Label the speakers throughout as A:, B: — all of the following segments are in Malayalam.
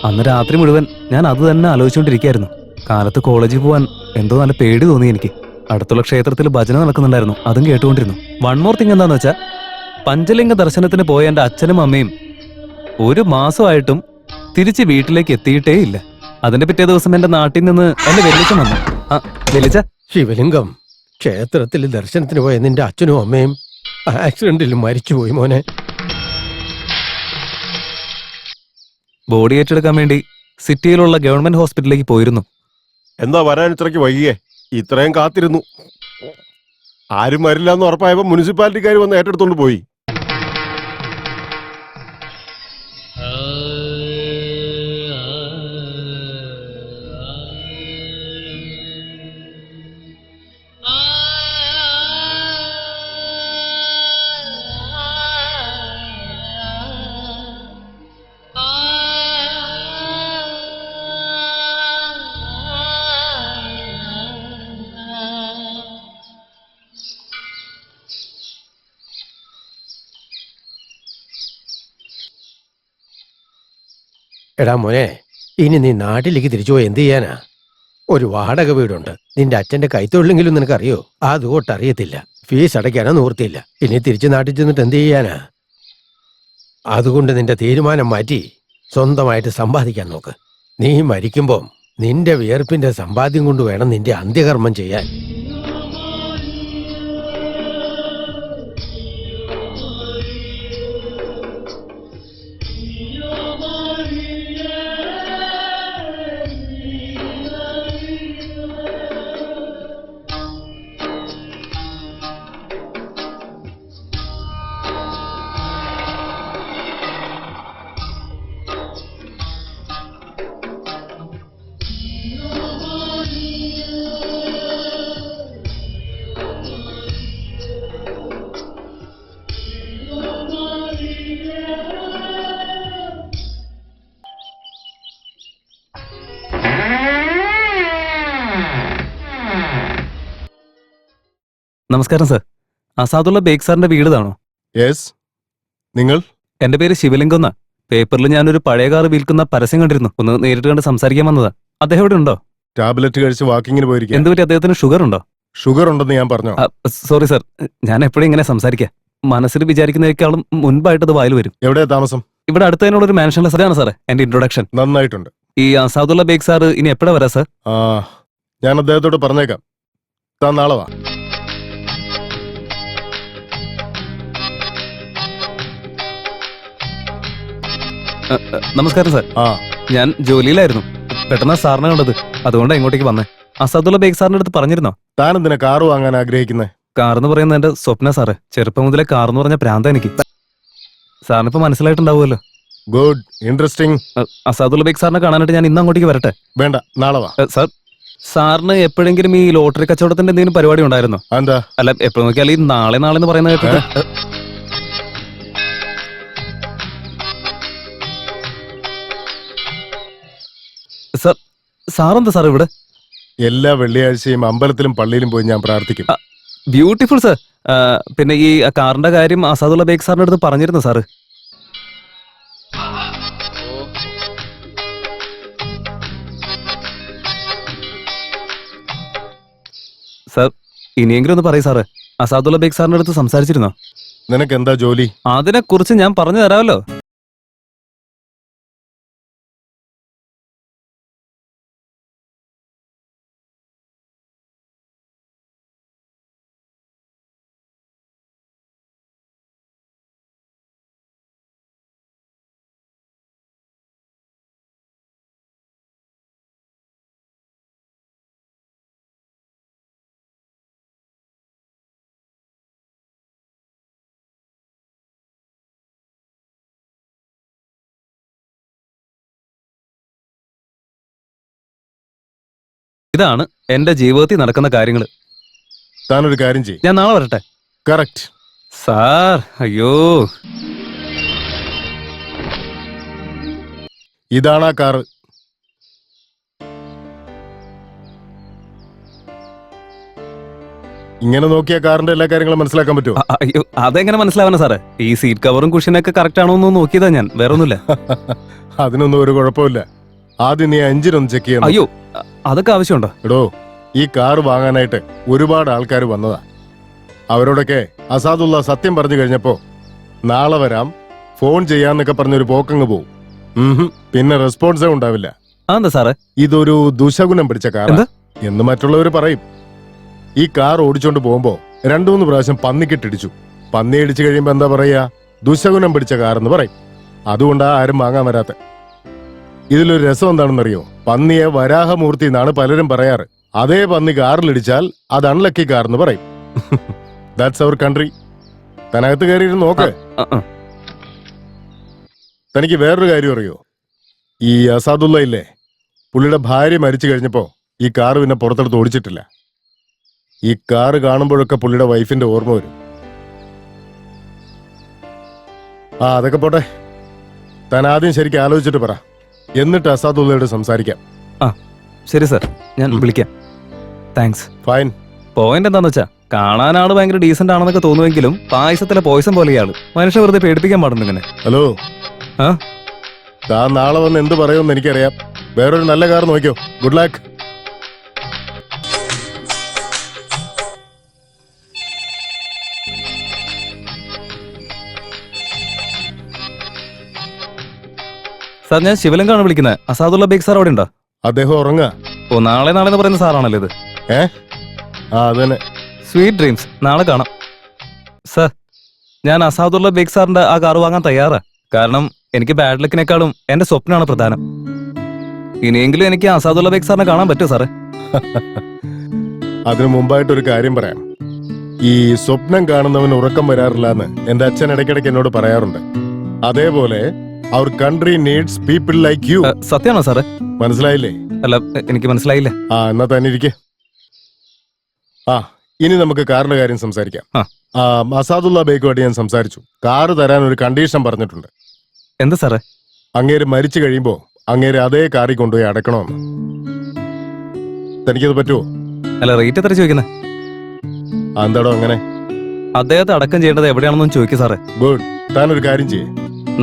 A: അന്ന് രാത്രി മുഴുവൻ ഞാൻ അത് തന്നെ ആലോചിച്ചുകൊണ്ടിരിക്കുകയായിരുന്നു. കാലത്ത് കോളേജിൽ പോവാൻ എന്തോ നല്ല പേടി തോന്നി എനിക്ക്. അടുത്തുള്ള ക്ഷേത്രത്തിൽ ഭജന നടക്കുന്നുണ്ടായിരുന്നു, അതും കേട്ടുകൊണ്ടിരുന്നു. വൺ മോർ തിങ് എന്താന്ന് വെച്ചാൽ, പഞ്ചലിംഗ ദർശനത്തിന് പോയ എൻ്റെ അച്ഛനും അമ്മയും ഒരു മാസമായിട്ടും തിരിച്ച് വീട്ടിലേക്ക് എത്തിയിട്ടേ ഇല്ല. അതിന്റെ പിറ്റേ ദിവസം എന്റെ നാട്ടിൽ നിന്ന് എന്റെ വെല്ലിച്ചൻ വന്നു. വെല്ലിച്ച,
B: ശിവലിംഗം, ക്ഷേത്രത്തിൽ ദർശനത്തിന് പോയ നിന്റെ അച്ഛനും അമ്മയും ആക്സിഡന്റിൽ മരിച്ചുപോയി മോനെ.
A: ബോഡി ഏറ്റെടുക്കാൻ വേണ്ടി സിറ്റിയിലുള്ള ഗവൺമെന്റ് ഹോസ്പിറ്റലിലേക്ക് പോയിരുന്നു.
C: എന്താ വരാൻ ഇത്രയ്ക്ക് വൈകിയേ? ഇത്രയും കാത്തിരുന്നു. ആരും വരില്ല എന്ന് ഉറപ്പായപ്പോ മുനിസിപ്പാലിറ്റിക്കാർ വന്ന് ഏറ്റെടുത്തോണ്ട് പോയി.
B: എടാ മോനെ, ഇനി നീ നാട്ടിലേക്ക് തിരിച്ചു പോയി എന്ത് ചെയ്യാനാ? ഒരു വാടക വീടുണ്ട്. നിന്റെ അച്ഛന്റെ കൈത്തൊഴിലെങ്കിലും നിനക്കറിയോ? അതുകൊട്ടറിയത്തില്ല. ഫീസ് അടയ്ക്കാനോ നിവൃത്തിയില്ല. ഇനി തിരിച്ച് നാട്ടിൽ ചെന്നിട്ട് എന്ത് ചെയ്യാനാ? അതുകൊണ്ട് നിന്റെ തീരുമാനം മാറ്റി സ്വന്തമായിട്ട് സമ്പാദിക്കാൻ നോക്ക്. നീ മരിക്കുമ്പം നിന്റെ വിയർപ്പിന്റെ സമ്പാദ്യം കൊണ്ട് വേണം നിന്റെ അന്ത്യകർമ്മം ചെയ്യാൻ.
A: നമസ്കാരം സർ. അസാദുള്ള ബേഗ് സാറിന്റെ വീടാണോ?
C: യെസ്. നിങ്ങൾ?
A: എന്റെ പേര് ശിവലിംഗം എന്നാ. പേപ്പറിൽ ഞാനൊരു പഴയ കാർ വിൽക്കുന്ന പരസ്യം കണ്ടിരുന്നു. ഒന്ന് നേരിട്ട് കണ്ട് സംസാരിക്കാൻ വന്നതാ. അദ്ദേഹം ഇവിടെ ഉണ്ടോ?
C: ടാബ്ലറ്റ് കഴിച്ച് വാക്കിങ്ങിന് പോയിരിക്കും.
A: എന്തുപറ്റി, അദ്ദേഹത്തിന് ഷുഗർ ഉണ്ടോ?
C: ഷുഗർ ഉണ്ടെന്ന് ഞാൻ പറഞ്ഞോ?
A: സോറി സർ, ഞാൻ എപ്പോഴും ഇങ്ങനെ സംസാരിക്കാം. മനസ്സിൽ വിചാരിക്കുന്നതിനേക്കാളും മുൻപായിട്ട് അത് വായിൽ വരും.
C: എവിടെയാ താമസം?
A: ഇവിടെ അടുത്തതിനുള്ള ഒരു മാൻഷനിലെ സാറാണ് സാറേ എന്റെ ഇൻട്രൊഡക്ഷൻ.
C: നന്നായിട്ടുണ്ട്.
A: ഈ അസാദുള്ള ബേഗ് സാർ ഇനി എപ്പോഴാ വരാ സർ?
C: ഞാൻ അദ്ദേഹത്തോട് പറഞ്ഞേക്കാം. താൻ നാളെ വാ.
A: നമസ്കാരം സാർ. ഞാൻ ജോലിയിലായിരുന്നു. പെട്ടെന്ന് സാറിനെ കണ്ടത്, അതുകൊണ്ടാണ് ഇങ്ങോട്ടേക്ക് വന്നേ. അസാദുള്ള ബേഗ് സാറിന്റെ അടുത്ത് പറഞ്ഞിരുന്നോ?
C: താൻ എന്തിനാ കാറ് വാങ്ങാൻ ആഗ്രഹിക്കുന്നത്?
A: കാർ എന്ന് പറയുന്നത് എന്റെ സ്വപ്ന സാറേ. ചെറുപ്പം മുതലേ കാർ എന്ന് പറഞ്ഞ പ്രാന്ത എനിക്ക്. സാറിന് ഇപ്പൊ മനസ്സിലായിട്ടുണ്ടാവുമല്ലോ.
C: Good, interesting.
A: അസാദുള്ള ബേഗ് സാറിനെ കാണാനായിട്ട് ഞാൻ ഇന്ന് അങ്ങോട്ടേക്ക് വരട്ടെ?
C: വേണ്ട, നാളെ വാ.
A: സാർ, സാറിന് എപ്പോഴെങ്കിലും ഈ ലോട്ടറി കച്ചവടത്തിന്റെ എന്തെങ്കിലും പരിപാടി ഉണ്ടായിരുന്നോ?
C: എന്താ?
A: അല്ല, എപ്പോഴും നോക്കിയാൽ ഈ നാളെ നാളെ എന്ന് പറയുന്നത് കേട്ടിട്ട്. സാർ, സാറെന്താ സാർ ഇവിടെ?
C: എല്ലാ വെള്ളിയാഴ്ചയും അമ്പലത്തിലും പള്ളിയിലും പോയി ഞാൻ പ്രാർത്ഥിക്കും.
A: Beautiful sir. പിന്നെ ഈ കാറിന്റെ കാര്യം അസാദുള്ള ബേഗ് സാറിന്റെ അടുത്ത് പറഞ്ഞിരുന്നു സാറ്? സാർ, ഇനിയെങ്കിലും ഒന്ന് പറയൂ സാറ്. അസാദുള്ള ബേഗ് സാറിന്റെ അടുത്ത് സംസാരിച്ചിരുന്നോ?
C: നിനക്ക് എന്താ ജോലി?
A: അതിനെ കുറിച്ച് ഞാൻ പറഞ്ഞു തരാമല്ലോ. ഇതാണ് എന്റെ ജീവിതത്തിൽ നടക്കുന്ന കാര്യങ്ങൾ.
C: താനൊരു കാര്യം ചെയ്യും.
A: ഞാൻ നാളെ വരട്ടെ?
C: Correct
A: sir. അയ്യോ,
C: ഇതാണ് ആ കാറ്. ഇങ്ങനെ നോക്കിയ കാറിന്റെ എല്ലാ കാര്യങ്ങളും മനസ്സിലാക്കാൻ പറ്റുമോ?
A: അയ്യോ അതെങ്ങനെ മനസ്സിലാവാനാ സാറേ? ഈ സീറ്റ് കവറും കുഷനൊക്കെ കറക്റ്റ് ആണോ എന്ന് നോക്കിയതാ ഞാൻ, വേറെ ഒന്നുമില്ല.
C: അതിനൊന്നും ഒരു കുഴപ്പമില്ല. ആദ്യം നീ എഞ്ചിനൊന്ന് ചെക്ക് ചെയ്യണം.
A: അയ്യോ അതൊക്കെ ആവശ്യമുണ്ടോ?
C: എടോ, ഈ കാർ വാങ്ങാനായിട്ട് ഒരുപാട് ആൾക്കാർ വന്നതാ. അവരോടൊക്കെ അസാദുള്ള സത്യം പറഞ്ഞു കഴിഞ്ഞപ്പോ നാളെ വരാം, ഫോൺ ചെയ്യാന്നൊക്കെ പറഞ്ഞൊരു പോക്കങ്ങ് പോവും. പിന്നെ റെസ്പോൺസേ ഉണ്ടാവില്ല.
A: എന്താ സാറേ?
C: ഇതൊരു ദുശകുനം പിടിച്ച കാർ എന്ന് മറ്റുള്ളവർ പറയും. ഈ കാർ ഓടിച്ചോണ്ട് പോകുമ്പോ 2-3 പ്രാവശ്യം പന്നിക്കിട്ടിടിച്ചു. പന്നി ഇടിച്ചു കഴിയുമ്പോ എന്താ പറയാ? ദുശകുനം പിടിച്ച കാർ എന്ന് പറയും. അതുകൊണ്ടാ ആരും വാങ്ങാൻ വരാത്ത. ഇതിലൊരു രസം എന്താണെന്നറിയോ? പന്നിയെ വരാഹമൂർത്തി എന്നാണ് പലരും പറയാറ്. അതേ പന്നി കാറിലിടിച്ചാൽ അത് അൺലക്കി കാർ എന്ന് പറയും. That's our country. തനകത്ത് കയറിയിരുന്ന് നോക്ക്. തനിക്ക് വേറൊരു കാര്യം അറിയോ? ഈ അസാദുള്ള ഇല്ലേ, പുള്ളിയുടെ ഭാര്യ മരിച്ചു കഴിഞ്ഞപ്പോ ഈ കാറ് പിന്നെ പുറത്തെടുത്ത് ഓടിച്ചിട്ടില്ല. ഈ കാറ് കാണുമ്പോഴൊക്കെ പുള്ളിയുടെ വൈഫിന്റെ ഓർമ്മ വരും. അതൊക്കെ പോട്ടെ. താൻ ആദ്യം ശരിക്കും ആലോചിച്ചിട്ട് പറ, എന്നിട്ട് അസാദുള്ളയോട് സംസാരിക്കാം.
A: ശരി സാർ, ഞാൻ വിളിക്കാം. താങ്ക്സ്.
C: ഫൈൻ.
A: പോയിന്റ് എന്താന്ന് വെച്ചാ, കാണാൻ ആള് ഭയങ്കര ഡീസന്റ് ആണെന്നൊക്കെ തോന്നുമെങ്കിലും പായസത്തിലെ പോയിസം പോലെ ഇയാള്. മനുഷ്യ വെറുതെ പേടിപ്പിക്കാൻ പാടുന്നു ഇങ്ങനെ.
C: ഹലോ,
A: ആ
C: താൻ നാളെ വന്ന് എന്ത് പറയുമെന്ന് എനിക്കറിയാം. വേറൊരു നല്ല കാർ നോക്കിയോ. Good luck.
A: സാർ, ഞാൻ ശിവലിംഗാണ് വിളിക്കുന്നത്. അസാദുള്ള ബേഗ് സാർ അവിടെ ഉണ്ടോ?
C: അദ്ദേഹം ഉറങ്ങുക.
A: ഓ, നാളെ എന്ന് പറയുന്ന സാറാണല്ലോ ഇത്.
C: അതന്നെ.
A: Sweet dreams. നാളെ കാണാം സാർ. ഞാൻ അസാദുള്ള ബേഗ് സാറിന്റെ ആ കാർ വാങ്ങാൻ തയ്യാറാ. കാരണം എനിക്ക് ബാഡ് ലക്കിനേക്കാളും എന്റെ സ്വപ്നമാണ് പ്രധാനം. ഇനിയെങ്കിലും എനിക്ക് അസാദുള്ള ബേഗ് സാറിനെ കാണാൻ പറ്റുമോ സാറേ?
C: അതിനു മുമ്പായിട്ടൊരു കാര്യം പറയാം. ഈ സ്വപ്നം കാണുന്നവന് ഉറക്കം വരാറില്ല എന്ന് എന്റെ അച്ഛൻ ഇടയ്ക്കിടയ്ക്ക് എന്നോട് പറയാറുണ്ട്. അതേപോലെ അവർ country needs people like you.
A: സത്യമാണോ സാറേ?
C: മനസ്സിലായില്ലേ?
A: അല്ല, എനിക്ക് മനസ്സിലായില്ല.
C: എന്നാ തന്നെ ഇരിക്കെ. ഇനി നമുക്ക് കാറിന്റെ കാര്യം സംസാരിക്കാം. അസാദുള്ള ബേക്കുമായിട്ട് ഞാൻ സംസാരിച്ചു. കാറ് തരാൻ ഒരു കണ്ടീഷൻ പറഞ്ഞിട്ടുണ്ട്.
A: എന്താ സാറേ?
C: അങ്ങേര് മരിച്ചു കഴിയുമ്പോ അങ്ങേര് അതേ കാറിൽ കൊണ്ടുപോയി അടക്കണമെന്ന്. തനിക്കത് പറ്റുമോ?
A: അല്ല, റേറ്റ് എത്ര ചോദിക്കുന്നത്?
C: എന്താടോ അങ്ങനെ?
A: അദ്ദേഹത്തെ അടക്കം ചെയ്യേണ്ടത് എവിടെയാണെന്നും ചോദിക്കും സാറേ.
C: ഗുഡ്. താനൊരു കാര്യം ചെയ്യേ,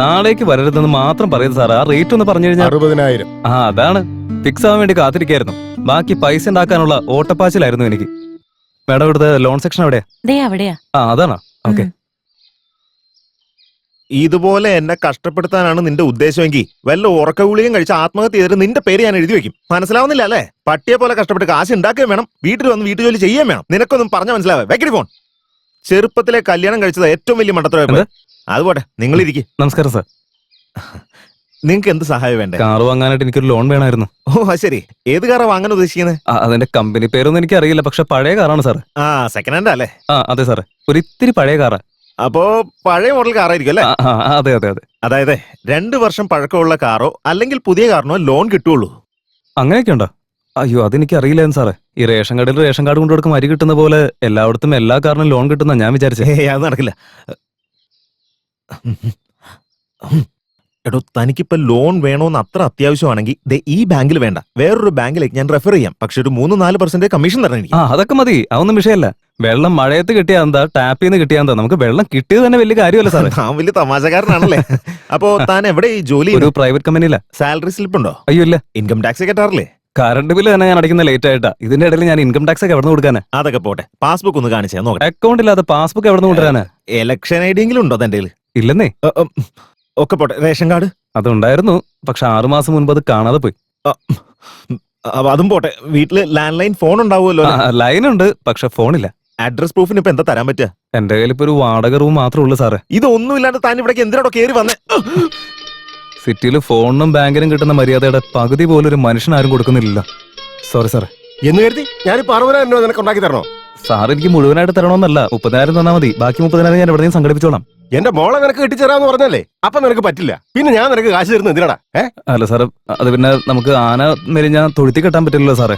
A: നാളേക്ക് വരരുതെന്ന് മാത്രം പറയുന്നത് സാറേ. ആ റേറ്റ് ഒന്ന് പറഞ്ഞു കഴിഞ്ഞാൽ
C: 60,000.
A: അതാണ്. ഫിക്സ് ആവാൻ വേണ്ടി കാത്തിരിക്കായിരുന്നു. ബാക്കി പൈസ ഉണ്ടാക്കാനുള്ള ഓട്ടപ്പാച്ചിലായിരുന്നു എനിക്ക്. മാഡം, ഇവിടുത്തെ ലോൺ സെക്ഷൻ എവിടെയാ? അതാണോ? ഓക്കെ.
D: ഇതുപോലെ എന്നെ കഷ്ടപ്പെടുത്താനാണ് നിന്റെ ഉദ്ദേശമെങ്കിൽ വല്ല ഉറക്ക ഗുളികയും കഴിച്ച് ആത്മഹത്യ ചെയ്തിട്ട് നിന്റെ പേര് ഞാൻ എഴുതി വെക്കും. മനസ്സിലാവുന്നില്ല അല്ലേ? പട്ടിയെ പോലെ കഷ്ടപ്പെട്ട് കാശ് ഉണ്ടാക്കുകയും വേണം, വീട്ടിൽ വന്ന് വീട്ടുജോലി ചെയ്യുകയും വേണം. നിനക്കൊന്നും പറഞ്ഞ മനസ്സിലാവേ? വെക്കടി ഫോൺ. ചെറുപ്പത്തിലെ കല്യാണം കഴിച്ചത് ഏറ്റവും വലിയ മണ്ടത്തരമായി. അതുപോട്ടെ, നിങ്ങൾ ഇരിക്കും.
A: നമസ്കാരം സാർ.
D: നിങ്ങൾക്ക് എന്ത് സഹായം വേണ്ടേ?
A: കാർ വാങ്ങാനായിട്ട് എനിക്കൊരു ലോൺ വേണമായിരുന്നു.
D: ഓ ശരി. ഏത് കാറാ വാങ്ങാൻ ഉദ്ദേശിക്കുന്നത്?
A: അതിന്റെ കമ്പനി പേരൊന്നും എനിക്ക് അറിയില്ല, പക്ഷെ പഴയ കാറാണ് സാർ.
D: സെക്കൻഡ് ഹാൻഡ് അല്ലേ?
A: അതെ സാറേ, ഒരു ഇത്തിരി പഴയ കാറാ.
D: അപ്പോ പഴയ മോഡൽ കാറായിരിക്കും അല്ലേ?
A: അതെ അതെ അതെ.
D: അതായത് 2 വർഷം പഴക്കമുള്ള കാറോ അല്ലെങ്കിൽ പുതിയ കാറിനോ ലോൺ കിട്ടുള്ളൂ.
A: അങ്ങനെയൊക്കെ ഉണ്ടോ? അയ്യോ, അതെനിക്ക് അറിയില്ലായിരുന്നു സാറേ. ഈ റേഷൻ കാർഡിൽ റേഷൻ കാർഡ് കൊണ്ടു കൊടുക്കും അരി കിട്ടുന്ന പോലെ എല്ലായിടത്തും എല്ലാ കാറിനും ലോൺ കിട്ടുന്ന ഞാൻ വിചാരിച്ചേ.
D: അത് നടക്കില്ല. എടോ, തനിക്കിപ്പോ ലോൺ വേണോന്ന് അത്ര അത്യാവശ്യമാണെങ്കിൽ ഈ ബാങ്കിൽ വേണ്ട, വേറൊരു ബാങ്കിലേക്ക് ഞാൻ റെഫർ ചെയ്യാം. പക്ഷെ ഒരു 3-4% കമ്മീഷൻ തരണം എനിക്ക്.
A: അതൊക്കെ മതി, അതൊന്നും വിഷയമല്ല. വെള്ളം മഴയത്ത് കിട്ടിയാ എന്താ, ടാപ്പിൽ നിന്ന് കിട്ടിയാ എന്താ, നമുക്ക് വെള്ളം കിട്ടിയത് തന്നെ വലിയ കാര്യമല്ല സാറേ.
D: താൻ വലിയ തമാശക്കാരനാണല്ലേ? അപ്പോ താൻ എവിടെ ഈ ജോലി?
A: ഒരു പ്രൈവറ്റ് കമ്പനിയില്ല.
D: സാലറി സ്ലിപ്പ് ഉണ്ടോ?
A: അയ്യോ ഇല്ല.
D: ഇൻകം ടാക്സ് കെട്ടാറില്ലേ?
A: കറണ്ട് ബില്ല് തന്നെ ഞാൻ അടയ്ക്കുന്ന ലേറ്റ് ആയിട്ടാ. ഇതിന്റെ ഇടയിൽ ഞാൻ ഇൻകം ടാക്സ് ഒക്കെ എവിടെ നിന്ന് കൊടുക്കാനാ?
D: അതൊക്കെ പോട്ടെ, പാസ്ബുക്ക് ഒന്ന് കാണിച്ചാ നോക്കാം.
A: അക്കൗണ്ട് ഇല്ലാത്ത പാസ്ബുക്ക് എവിടെ നിന്ന് കൊണ്ടുവരാനാ?
D: ഇലക്ഷൻ ഐ ഡി എങ്കിലും ഉണ്ടോ തന്റെ?
A: ഇല്ലെന്നേ.
D: ഒക്കെ പോട്ടെ, റേഷൻ കാർഡ്
A: അതുണ്ടായിരുന്നു, പക്ഷെ 6 മാസം മുൻപ് അത് കാണാതെ പോയി.
D: അതും പോട്ടെ, വീട്ടില് ലാൻഡ് ലൈൻ ഫോൺ ഉണ്ടാവുമല്ലോ?
A: ലൈൻ ഉണ്ട്, പക്ഷെ ഫോണില്ല.
D: അഡ്രസ് പ്രൂഫിന് ഇപ്പൊ എന്താ തരാൻ പറ്റുക?
A: എന്റെ കയ്യിൽ ഇപ്പൊ ഒരു വാടക റൂം മാത്രമേ ഉള്ളൂ സാറേ.
D: ഇതൊന്നും ഇല്ലാണ്ട് താൻ ഇവിടേക്ക് എന്തിനാടോ കയറി വന്നേ?
A: സിറ്റിയിൽ ഫോണിനും ബാങ്കിനും കിട്ടുന്ന മര്യാദയുടെ പകുതി പോലും ഒരു മനുഷ്യനാരും കൊടുക്കുന്നില്ല. സോറി സാറേ.
C: എന്ന് കരുതി ഞാനിപ്പോ 60,000 രൂപ നിനക്ക് ഉണ്ടാക്കി തരണോ?
A: സാർ എനിക്ക് മുഴുവനായിട്ട് തരണമെന്നല്ല, 30,000 തന്നാൽ മതി. ബാക്കി 30,000 ഞാൻ എവിടെയും സംഘടിപ്പിച്ചോളാം.
C: എന്റെ മോളെ നിനക്ക് കിട്ടിച്ചേരാന്ന് പറഞ്ഞല്ലേ? അപ്പൊ നിനക്ക് പറ്റില്ല. പിന്നെ ഞാൻ നിനക്ക് കാശ് തരുന്നത് എന്തിനാടാ?
A: അല്ല സാറേ, അത് പിന്നെ നമുക്ക് ആന മെലിഞ്ഞാൽ തൊഴുത്തി കെട്ടാൻ പറ്റില്ലല്ലോ സാറേ.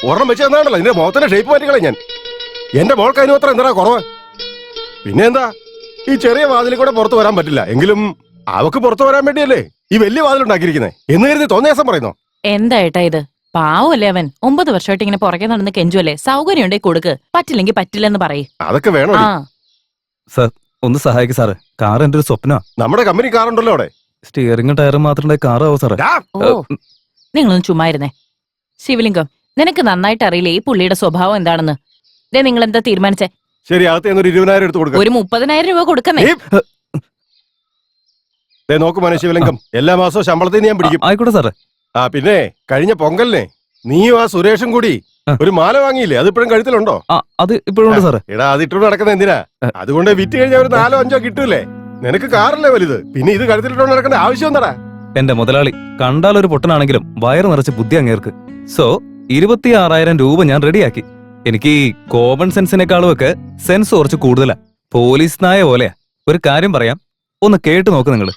C: ഒരെണ്ണം വെച്ച് തന്നാണല്ലോ നിന്റെ മുഖത്തിന്റെ ഷേപ്പ് മാറ്റിക്കളെ ഞാൻ. എന്റെ മോൾക്ക് അതിന് അത്ര എന്താ കുറവ്? പിന്നെ എന്താ, ഈ ചെറിയ വാതിലിൽ കൂടെ പുറത്തു വരാൻ പറ്റില്ല എങ്കിലും അവക്ക് പുറത്തു വരാൻ വേണ്ടിയല്ലേ ഈ വലിയ വാതിൽ ഉണ്ടാക്കിയിരിക്കുന്നത് എന്ന് കരുതി തോന്നിയാസം പറയുന്നോ?
E: എന്താ ഏട്ടാ ഇത്? പാവല്ലേ അവൻ 9 വർഷമായിട്ട് ഇങ്ങനെ പുറകെ നടന്ന് കെഞ്ചുവല്ലേ. സൗകര്യം ഉണ്ടെങ്കിൽ കൊടുക്ക്, പറ്റില്ലെങ്കിൽ പറ്റില്ലെന്ന് പറയ്.
C: അതൊക്കെ വേണോ
E: ആ
A: ഒന്ന് സഹായിക്കും സാറ്. കാർ എന്റെ ഒരു സ്വപ്നമാ.
C: നമ്മുടെ കമ്പനി കാറുണ്ടല്ലോ അവിടെ.
A: സ്റ്റിയറിംഗും ടയറും മാത്രമേ കാറാവോ സാറേ.
C: ഡാ,
E: ഓ നിങ്ങളൊന്ന് ചുമ്മായിരുന്നേ. ശിവലിംഗം, നിനക്ക് നന്നായിട്ട് അറിയില്ലേ ഈ പുള്ളിയുടെ സ്വഭാവം എന്താണെന്ന്. നിങ്ങൾ എന്താ തീരുമാനിച്ചേ?
C: ശരി, അകത്ത് ഒരു 20,000 എടുത്ത് കൊടുക്കാം.
E: ഒരു 30,000 രൂപ കൊടുക്കുന്നേ.
C: നോക്ക് മോനെ ശിവലിംഗം, എല്ലാ മാസവും ശമ്പളത്തിൽ ഞാൻ പിടിക്കും.
A: ആയിക്കോട്ടെ സാറേ.
C: ആ പിന്നെ കഴിഞ്ഞ പൊങ്കലിനെ നീയും ആ സുരേഷും കൂടി ഒരു മാല വാങ്ങിയില്ലേ? അത് ഇപ്പോഴും കഴുത്തിലുണ്ടോ?
A: അത് ഇപ്പോഴും ഉണ്ട് സാറേ.
C: എടാ, അത് ഇട്ടോണ്ട് നടക്കുന്ന എന്തിനാ? അതുകൊണ്ട് വിറ്റ് കഴിഞ്ഞാൽ ഒരു 4-5 കിട്ടൂലേ? നിനക്ക് കാറല്ലേ വലുത്, പിന്നെ ഇത് കഴുത്തിലിട്ടോണ്ട് നടക്കേണ്ട ആവശ്യം എന്താടാ?
A: എന്റെ മുതലാളി കണ്ടാൽ ഒരു പൊട്ടനാണെങ്കിലും വയറ് നിറച്ച് ബുദ്ധി അങ്ങേർക്ക്. സോ 26,000 രൂപ ഞാൻ റെഡിയാക്കി. എനിക്ക് ഈ കോമൺ സെൻസിനേക്കാളും ഒക്കെ സെൻസ് കുറച്ച് കൂടുതലാ. പോലീസ് നായ പോലെയാ. ഒരു കാര്യം പറയാം, ഒന്ന് കേട്ടു നോക്ക് നിങ്ങള്.